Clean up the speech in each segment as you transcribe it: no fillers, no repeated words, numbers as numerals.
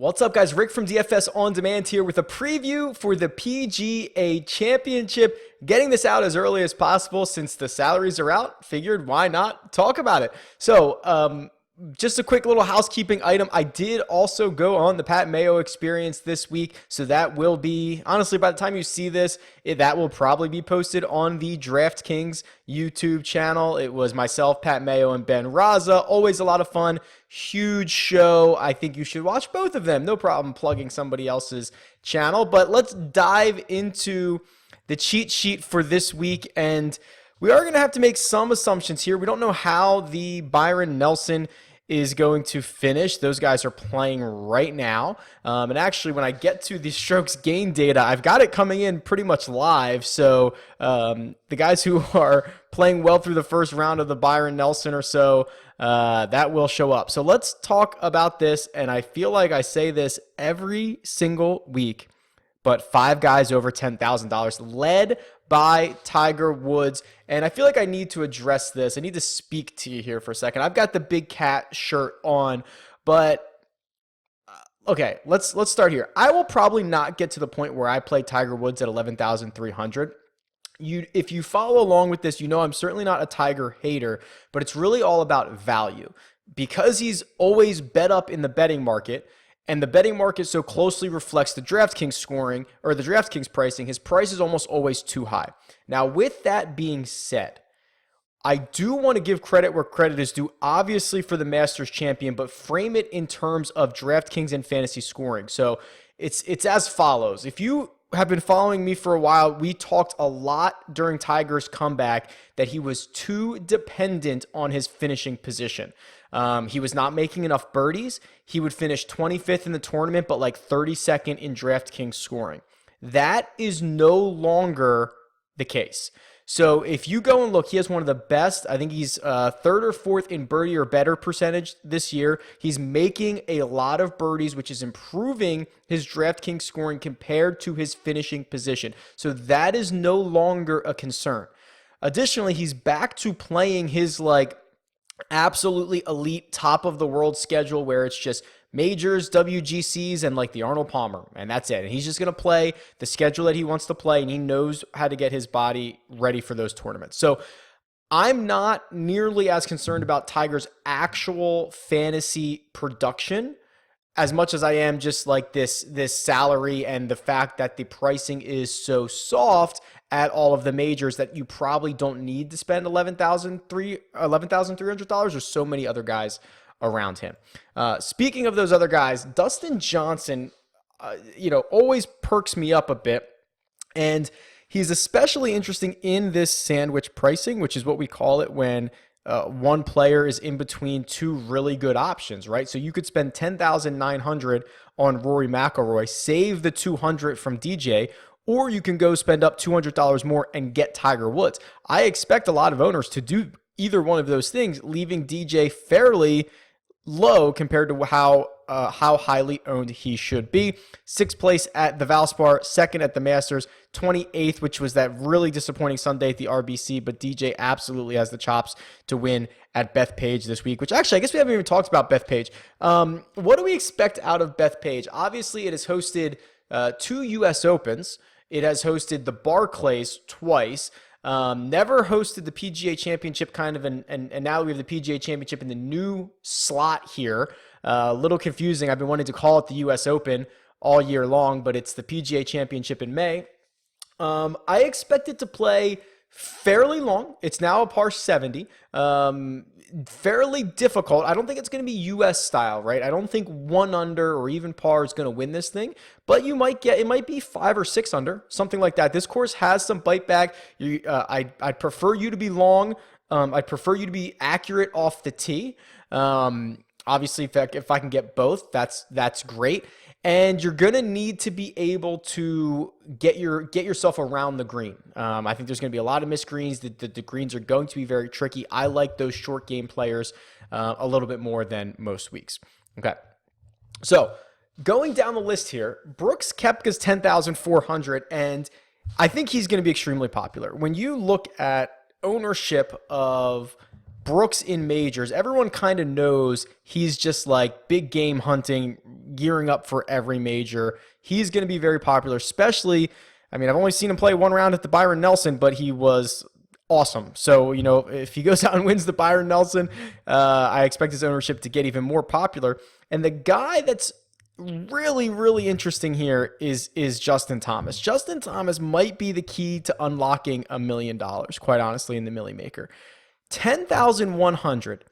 What's up, guys? Rick from DFS On Demand here with a preview for the PGA Championship. Getting this out as early as possible since the salaries are out. Figured why not talk about it. So, just a quick little housekeeping item. I did also go on the Pat Mayo experience this week. So that will be, honestly, by the time you see this, that will probably be posted on the DraftKings YouTube channel. It was myself, Pat Mayo, and Ben Raza. Always a lot of fun. Huge show. I think you should watch both of them. No problem plugging somebody else's channel. But let's dive into the cheat sheet for this week. And we are going to have to make some assumptions here. We don't know how the Byron Nelson is going to finish. Those guys are playing right now. And actually, when I get to the strokes gain data, I've got it coming in pretty much live. So the guys who are playing well through the first round of the Byron Nelson or so, that will show up. So let's talk about this. And I feel like I say this every single week, but 5 guys over $10,000 led by Tiger Woods. And I feel like I need to address this. I need to speak to you here for a second. I've got the Big Cat shirt on, but okay, let's start here. I will probably not get to the point where I play Tiger Woods at 11,300. If you follow along with this, you know I'm certainly not a Tiger hater, but it's really all about value. Because he's always bet up in the betting market, and the betting market so closely reflects the DraftKings scoring or the DraftKings pricing, his price is almost always too high. Now, with that being said, I do want to give credit where credit is due, obviously for the Masters champion, but frame it in terms of DraftKings and fantasy scoring. So it's as follows. If you have been following me for a while, we talked a lot during Tiger's comeback that he was too dependent on his finishing position. He was not making enough birdies. He would finish 25th in the tournament, but like 32nd in DraftKings scoring. That is no longer the case. So if you go and look, he has one of the best, I think he's third or fourth in birdie or better percentage this year. He's making a lot of birdies, which is improving his DraftKings scoring compared to his finishing position. So that is no longer a concern. Additionally, he's back to playing his absolutely elite top of the world schedule where it's just majors, WGCs, and like the Arnold Palmer, and that's it. And he's just going to play the schedule that he wants to play, and he knows how to get his body ready for those tournaments. So I'm not nearly as concerned about Tiger's actual fantasy production as much as I am just like this salary and the fact that the pricing is so soft at all of the majors that you probably don't need to spend $11,300. There's so many other guys around him. Speaking of those other guys, Dustin Johnson, always perks me up a bit, and he's especially interesting in this sandwich pricing, which is what we call it when one player is in between two really good options, right? So you could spend $10,900 on Rory McIlroy, save the $200 from DJ, or you can go spend up $200 more and get Tiger Woods. I expect a lot of owners to do either one of those things, leaving DJ fairly low compared to how highly owned he should be. 6th place at the Valspar, 2nd at the Masters, 28th, which was that really disappointing Sunday at the RBC, but DJ absolutely has the chops to win at Bethpage this week, which actually, I guess we haven't even talked about Bethpage. What do we expect out of Bethpage? Obviously, it has hosted 2 U.S. Opens. It has hosted the Barclays twice. Never hosted the PGA Championship and now we have the PGA Championship in the new slot here. A little confusing. I've been wanting to call it the US Open all year long, but it's the PGA Championship in May. I expect it to play fairly long. It's now a par 70. Fairly difficult. I don't think it's going to be US style, right? I don't think 1 under or even par is going to win this thing, but it might be 5 or 6 under, something like that. This course has some bite back. I'd prefer you to be long. I'd prefer you to be accurate off the tee. Obviously, if I can get both, that's great. And you're going to need to be able to get yourself around the green. I think there's going to be a lot of missed greens. The greens are going to be very tricky. I like those short game players a little bit more than most weeks. Okay. So going down the list here, Brooks Koepka's 10,400, and I think he's going to be extremely popular. When you look at ownership of Brooks in majors, everyone kind of knows he's just like big game hunting, gearing up for every major. He's going to be very popular, especially, I mean, I've only seen him play one round at the Byron Nelson, but he was awesome. So, if he goes out and wins the Byron Nelson, I expect his ownership to get even more popular. And the guy that's really, really interesting here is Justin Thomas. Justin Thomas might be the key to unlocking $1 million, quite honestly, in the Millie Maker. 10,100.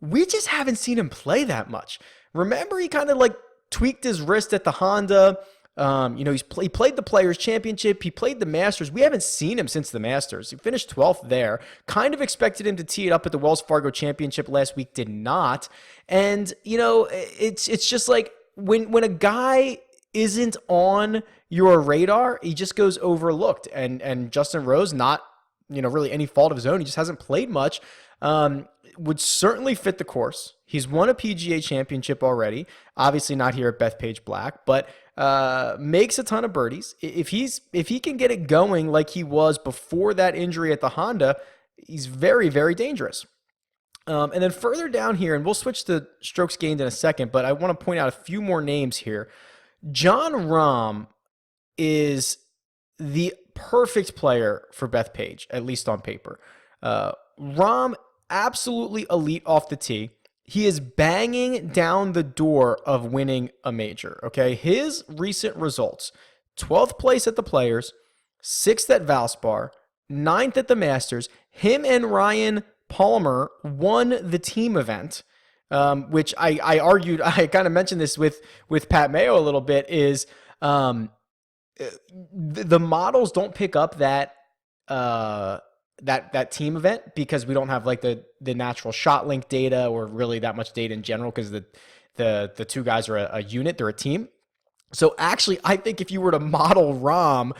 We just haven't seen him play that much. Remember, he kind of like tweaked his wrist at the Honda. He played the Players Championship. He played the Masters. We haven't seen him since the Masters. He finished 12th there. Kind of expected him to tee it up at the Wells Fargo Championship last week. Did not. And, it's just like when a guy isn't on your radar, he just goes overlooked. And Justin Rose, not, really any fault of his own. He just hasn't played much. Would certainly fit the course. He's won a PGA Championship already. Obviously not here at Bethpage Black, but makes a ton of birdies. If he can get it going like he was before that injury at the Honda, he's very, very dangerous. And then further down here, and we'll switch to strokes gained in a second, but I want to point out a few more names here. Jon Rahm is the perfect player for Bethpage, at least on paper. Rahm, absolutely elite off the tee. He is banging down the door of winning a major, okay? His recent results, 12th place at the Players, 6th at Valspar, 9th at the Masters. Him and Ryan Palmer won the team event, which I argued, I kind of mentioned this with Pat Mayo a little bit, is the models don't pick up that team event because we don't have like the natural shot link data or really that much data in general because the two guys are a unit, they're a team. So actually, I think if you were to model Rahm,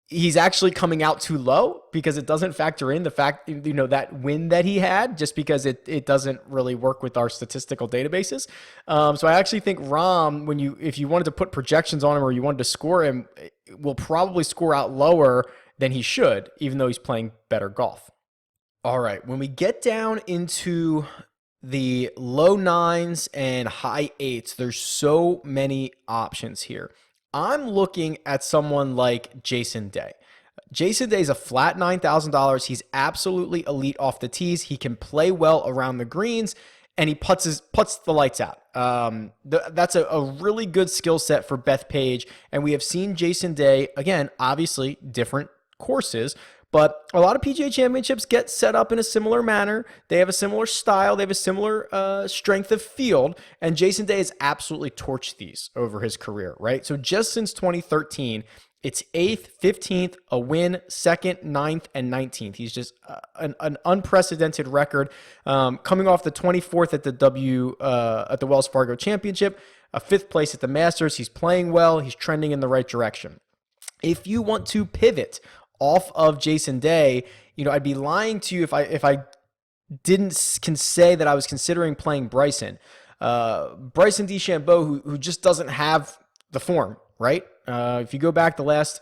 he's actually coming out too low because it doesn't factor in the fact, that win that he had, just because it doesn't really work with our statistical databases. So I actually think Rahm, if you wanted to put projections on him or you wanted to score him, will probably score out lower than he should, even though he's playing better golf. All right, when we get down into the low 9s and high 8s, there's so many options here. I'm looking at someone like Jason Day. Jason Day is a flat $9,000. He's absolutely elite off the tees. He can play well around the greens, and he puts the lights out. That's a really good skill set for Bethpage, and we have seen Jason Day, again, obviously different courses, but a lot of PGA Championships get set up in a similar manner. They have a similar style. They have a similar strength of field. And Jason Day has absolutely torched these over his career, right? So just since 2013, it's 8th, 15th, a win, 2nd, 9th, and 19th. He's just an unprecedented record. Coming off the 24th at the Wells Fargo Championship, a 5th place at the Masters. He's playing well. He's trending in the right direction. If you want to pivot off of Jason Day, I'd be lying to you if I didn't say that I was considering playing Bryson DeChambeau, who just doesn't have the form, right? If you go back the last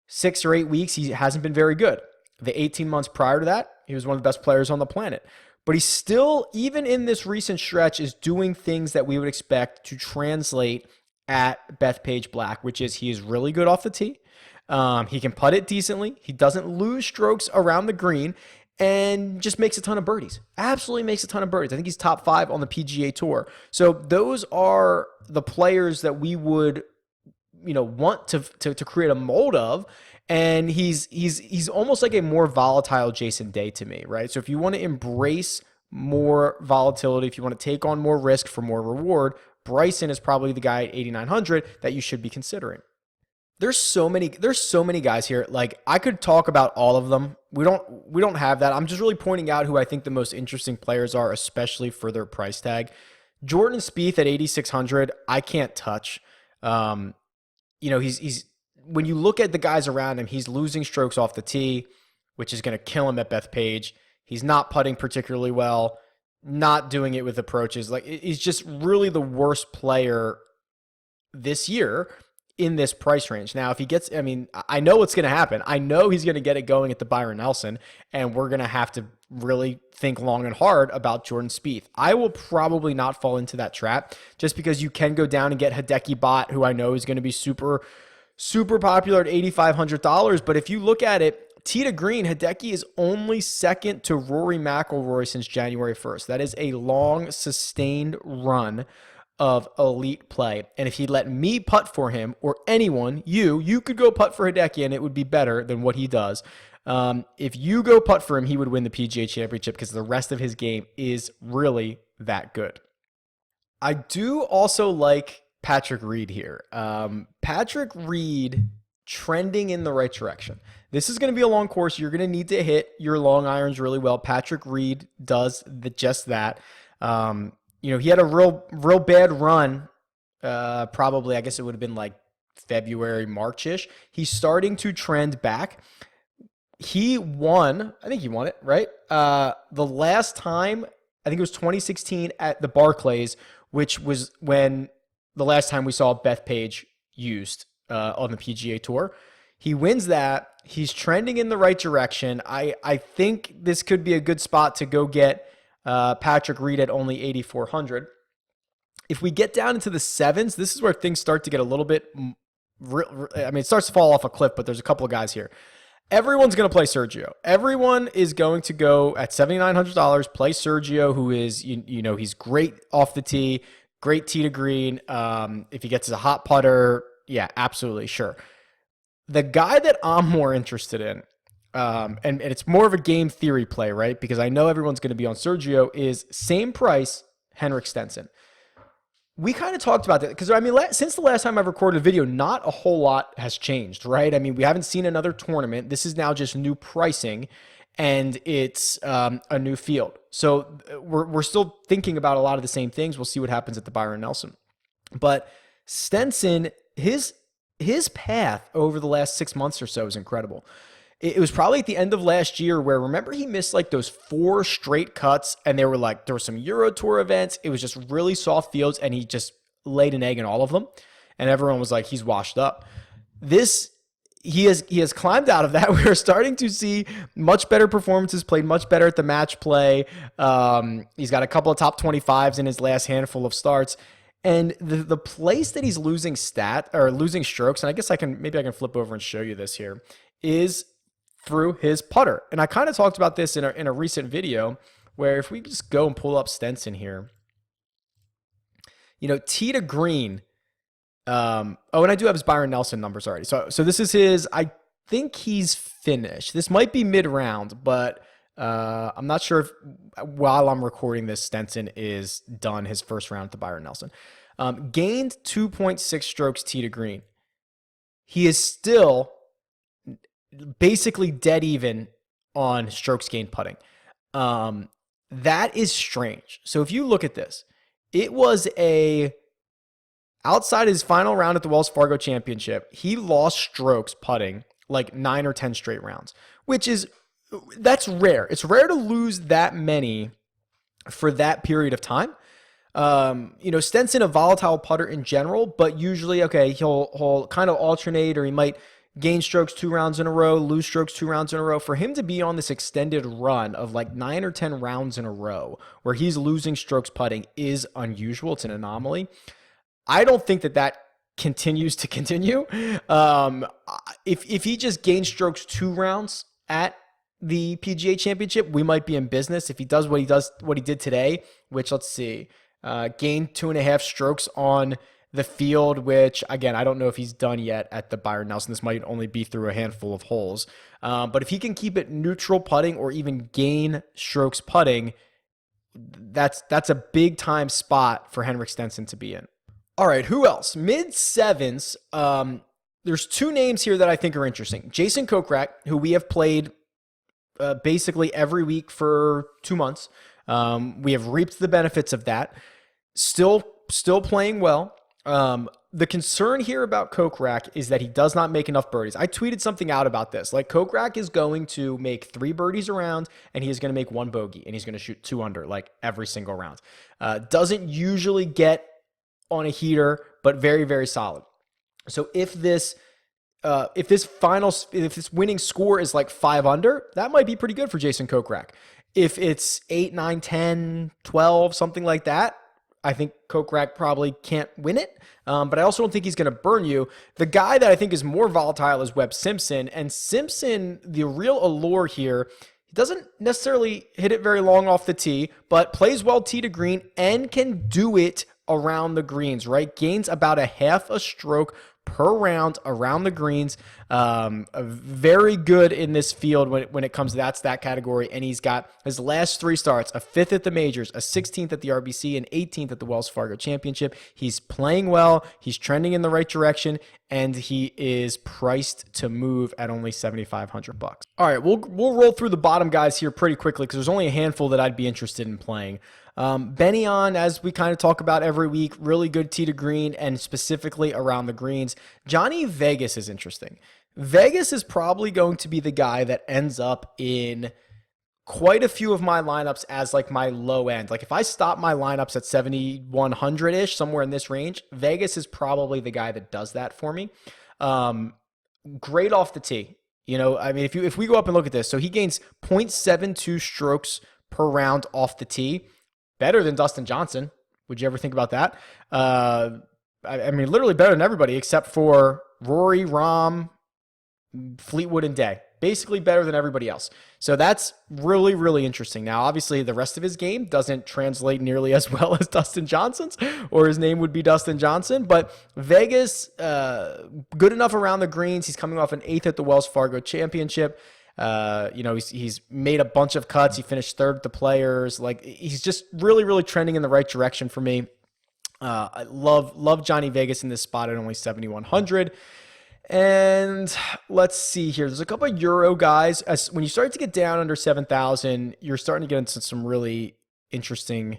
6 or 8 weeks, he hasn't been very good. The 18 months prior to that, he was one of the best players on the planet. But he still, even in this recent stretch, is doing things that we would expect to translate at Bethpage Black, which is he is really good off the tee. He can putt it decently. He doesn't lose strokes around the green and just makes a ton of birdies. Absolutely makes a ton of birdies. I think he's top 5 on the PGA Tour. So those are the players that we would, want to create a mold of. And he's almost like a more volatile Jason Day to me, right? So if you want to embrace more volatility, if you want to take on more risk for more reward, Bryson is probably the guy at 8,900 that you should be considering. There's so many guys here. Like, I could talk about all of them. We don't have that. I'm just really pointing out who I think the most interesting players are, especially for their price tag. Jordan Spieth at 8,600, I can't touch. He's when you look at the guys around him, he's losing strokes off the tee, which is going to kill him at Bethpage. He's not putting particularly well, not doing it with approaches. Like, he's just really the worst player this year in this price range. Now, if he gets, I know what's going to happen. I know he's going to get it going at the Byron Nelson, and we're going to have really think long and hard about Jordan Spieth. I will probably not fall into that trap just because you can go down and get Hideki Bot, who I know is going to be super popular at $8,500. But if you look at it, tee to green, Hideki is only second to Rory McIlroy since January 1st. That is a long, sustained run of elite play. And if he let me putt for him, or anyone, you could go putt for Hideki and it would be better than what he does. If you go putt for him, he would win the PGA Championship because the rest of his game is really that good. I do also like Patrick Reed here. Patrick Reed trending in the right direction. This is going to be a long course. You're going to need to hit your long irons really well. Patrick Reed does just that. He had a real bad run. Probably, I guess it would have been like February, March-ish. He's starting to trend back. He won. I think he won it, right? The last time, I think it was 2016 at the Barclays, which was when the last time we saw Bethpage used on the PGA Tour. He wins that. He's trending in the right direction. I think this could be a good spot to go get Patrick Reed at only 8,400. If we get down into the sevens, this is where things start to get a little bit, it starts to fall off a cliff, but there's a couple of guys here. Everyone's going to play Sergio. Everyone is going to go at $7,900, play Sergio, who is, he's great off the tee, great tee to green. If he gets a hot putter, yeah, absolutely, sure. The guy that I'm more interested in, and it's more of a game theory play, right? Because I know everyone's going to be on Sergio, is same price, Henrik Stenson. We kind of talked about that because, since the last time I've recorded a video, not a whole lot has changed, right? We haven't seen another tournament. This is now just new pricing, and it's a new field. So we're still thinking about a lot of the same things. We'll see what happens at the Byron Nelson. But Stenson, his path over the last 6 months or so is incredible. It was probably at the end of last year where, remember, he missed like those 4 straight cuts, and there were some Euro Tour events. It was just really soft fields, and he just laid an egg in all of them. And everyone was like, he's washed up. He has climbed out of that. We're starting to see much better performances, played much better at the match play. He's got a couple of top 25s in his last handful of starts. And the place that he's losing strokes, and I guess I can flip over and show you this here, is through his putter. And I kind of talked about this in a recent video, where if we just go and pull up Stenson here, tee to green. And I do have his Byron Nelson numbers already. So this is his, I think he's finished. This might be mid-round, but I'm not sure if while I'm recording this, Stenson is done his first round at the Byron Nelson. Gained 2.6 strokes tee to green. He is still basically dead even on strokes gained putting. That is strange. So if you look at this, it was outside his final round at the Wells Fargo Championship, he lost strokes putting like 9 or 10 straight rounds, that's rare. It's rare to lose that many for that period of time. Stenson, a volatile putter in general, but usually, he'll kind of alternate, or he might gain strokes 2 rounds in a row, lose strokes 2 rounds in a row. For him to be on this extended run of like 9 or 10 rounds in a row where he's losing strokes putting is unusual. It's an anomaly. I don't think that continues to continue. If he just gains strokes 2 rounds at the PGA Championship, we might be in business. If he does what he did today, which, let's see, gained 2.5 strokes on the field, which, again, I don't know if he's done yet at the Byron Nelson. This might only be through a handful of holes. But if he can keep it neutral putting or even gain strokes putting, that's a big time spot for Henrik Stenson to be in. All right, who else? Mid sevens. There's 2 names here that I think are interesting. Jason Kokrak, who we have played basically every week for 2 months. We have reaped the benefits of that. Still playing well. The concern here about Kokrak is that he does not make enough birdies. I tweeted something out about this. Like, Kokrak is going to make 3 birdies a round, and he is going to make 1 bogey, and he's going to shoot 2 under like every single round. Doesn't usually get on a heater, but very, very solid. So if this winning score is like 5 under, that might be pretty good for Jason Kokrak. If it's 8, 9, 10, 12, something like that, I think Kokrak probably can't win it. But I also don't think he's going to burn you. The guy that I think is more volatile is Webb Simpson. And Simpson, the real allure here, he doesn't necessarily hit it very long off the tee, but plays well tee to green and can do it around the greens, right? Gains about a half a stroke per round around the greens. Very good in this field when it comes to that stat category. And he's got his last 3 starts, a 5th at the majors, a 16th at the RBC, and 18th at the Wells Fargo Championship. He's playing well. He's trending in the right direction, and he is priced to move at only $7,500. All right, we'll roll through the bottom guys here pretty quickly because there's only a handful that I'd be interested in playing. Benyon, as we kind of talk about every week, really good tee to green and specifically around the greens. Johnny Vegas is interesting. Vegas is probably going to be the guy that ends up in quite a few of my lineups as like my low end. Like if I stop my lineups at 7,100-ish, somewhere in this range, Vegas is probably the guy that does that for me. Great off the tee. You know, I mean, if we go up and look at this, so he gains 0.72 strokes per round off the tee. Better than Dustin Johnson. Would you ever think about that? I mean, literally better than everybody except for Rory, Rahm, Fleetwood, and Day. Basically better than everybody else. So that's really, really interesting. Now, obviously, the rest of his game doesn't translate nearly as well as Dustin Johnson's, or his name would be Dustin Johnson. But Vegas, good enough around the greens. He's coming off an 8th at the Wells Fargo Championship. You know, he's made a bunch of cuts. He finished 3rd at the Players. Like, he's just really, really trending in the right direction for me. I love Johnny Vegas in this spot at only 7,100. And let's see here. There's a couple of Euro guys. When you start to get down under 7,000, you're starting to get into some really interesting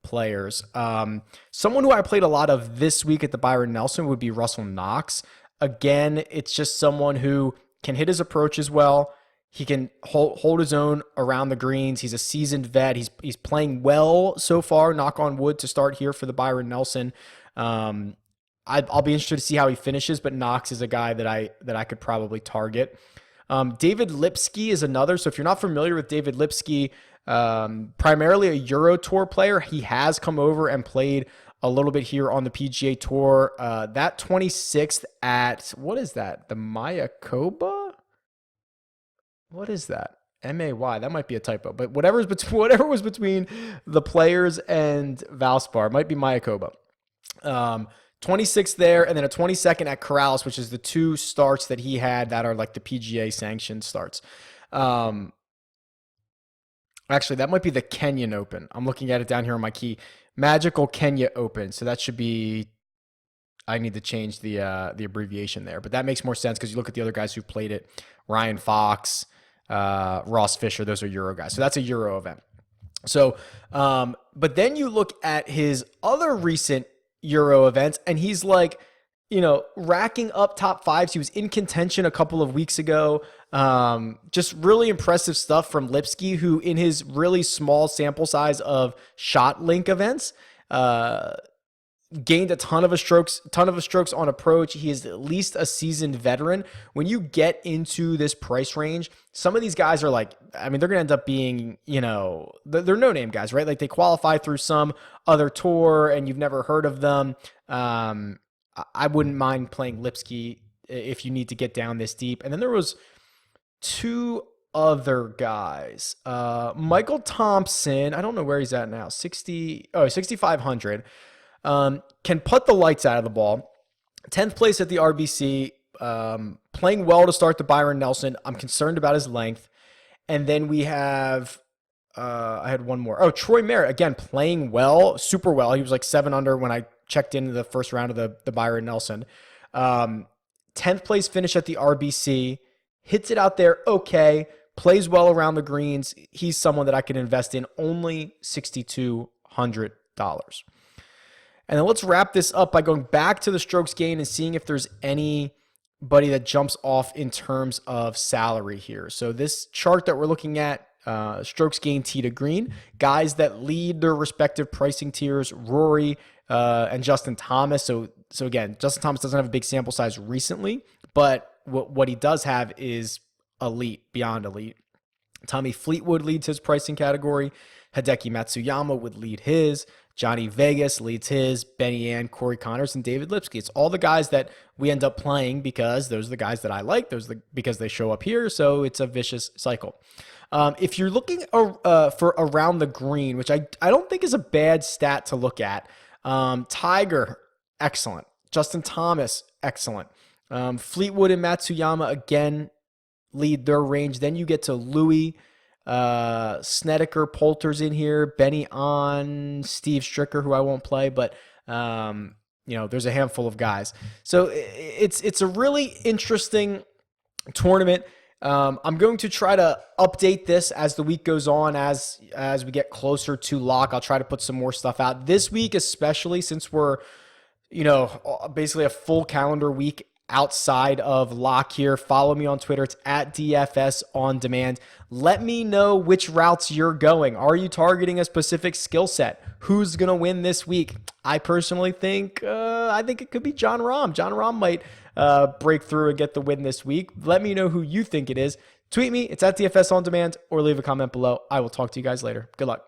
players. Someone who I played a lot of this week at the Byron Nelson would be Russell Knox. Again, it's just someone who can hit his approaches well. He can hold his own around the greens. He's a seasoned vet. He's playing well so far, knock on wood, to start here for the Byron Nelson. I'll be interested to see how he finishes, but Knox is a guy that I could probably target. David Lipsky is another. So if you're not familiar with David Lipsky, primarily a Euro Tour player, he has come over and played a little bit here on the PGA Tour. That 26th at, what is that? The Mayakoba? What is that? MAY. That might be a typo, but whatever was between the Players and Valspar, it might be Mayakoba. 26th there, and then a 22nd at Corrales, which is the 2 starts that he had that are like the PGA sanctioned starts. Actually, that might be the Kenyan Open. I'm looking at it down here on my key. Magical Kenya Open. So that should be, I need to change the abbreviation there, but that makes more sense because you look at the other guys who played it. Ryan Fox, Ross Fisher, those are Euro guys. So that's a Euro event. So, but then you look at his other recent Euro events, and he's like, you know, racking up top 5s. He was in contention a couple of weeks ago. Just really impressive stuff from Lipsky, who in his really small sample size of shot link events, gained a ton of strokes on approach. He is at least a seasoned veteran. When you get into this price range, some of these guys are like, I mean, they're going to end up being, you know, they're no-name guys, right? Like they qualify through some other tour and you've never heard of them. I wouldn't mind playing Lipsky if you need to get down this deep. And then there was 2 other guys. Michael Thompson, I don't know where he's at now. 6,500. Can put the lights out of the ball. 10th place at the RBC, playing well to start the Byron Nelson. I'm concerned about his length. And then we have, I had one more. Oh, Troy Merritt, again, playing well, super well. He was like 7 under when I checked into the first round of the Byron Nelson. 10th place finish at the RBC, hits it out there okay, plays well around the greens. He's someone that I can invest in, only $6,200. And then let's wrap this up by going back to the strokes gained and seeing if there's anybody that jumps off in terms of salary here. So this chart that we're looking at, strokes gained tee to green, guys that lead their respective pricing tiers, Rory and Justin Thomas. So again, Justin Thomas doesn't have a big sample size recently, but what he does have is elite, beyond elite. Tommy Fleetwood leads his pricing category. Hideki Matsuyama would lead his. Johnny Vegas leads his. Benny Ann, Corey Connors, and David Lipsky. It's all the guys that we end up playing because those are the guys that I like. Because they show up here, so it's a vicious cycle. If you're looking for around the green, which I don't think is a bad stat to look at, Tiger, excellent. Justin Thomas, excellent. Fleetwood and Matsuyama, again, lead their range. Then you get to Louis, Snedeker, Poulter's in here, Benny On, Steve Stricker, who I won't play, but there's a handful of guys. So it's a really interesting tournament. I'm going to try to update this as the week goes on, as we get closer to lock. I'll try to put some more stuff out this week, especially since we're, basically a full calendar week outside of lock here. Follow me on Twitter. It's at DFS on demand. Let me know which routes you're going. Are you targeting a specific skill set? Who's going to win this week? I personally think, I think it could be Jon Rahm. Jon Rahm might break through and get the win this week. Let me know who you think it is. Tweet me. It's at DFS on demand, or leave a comment below. I will talk to you guys later. Good luck.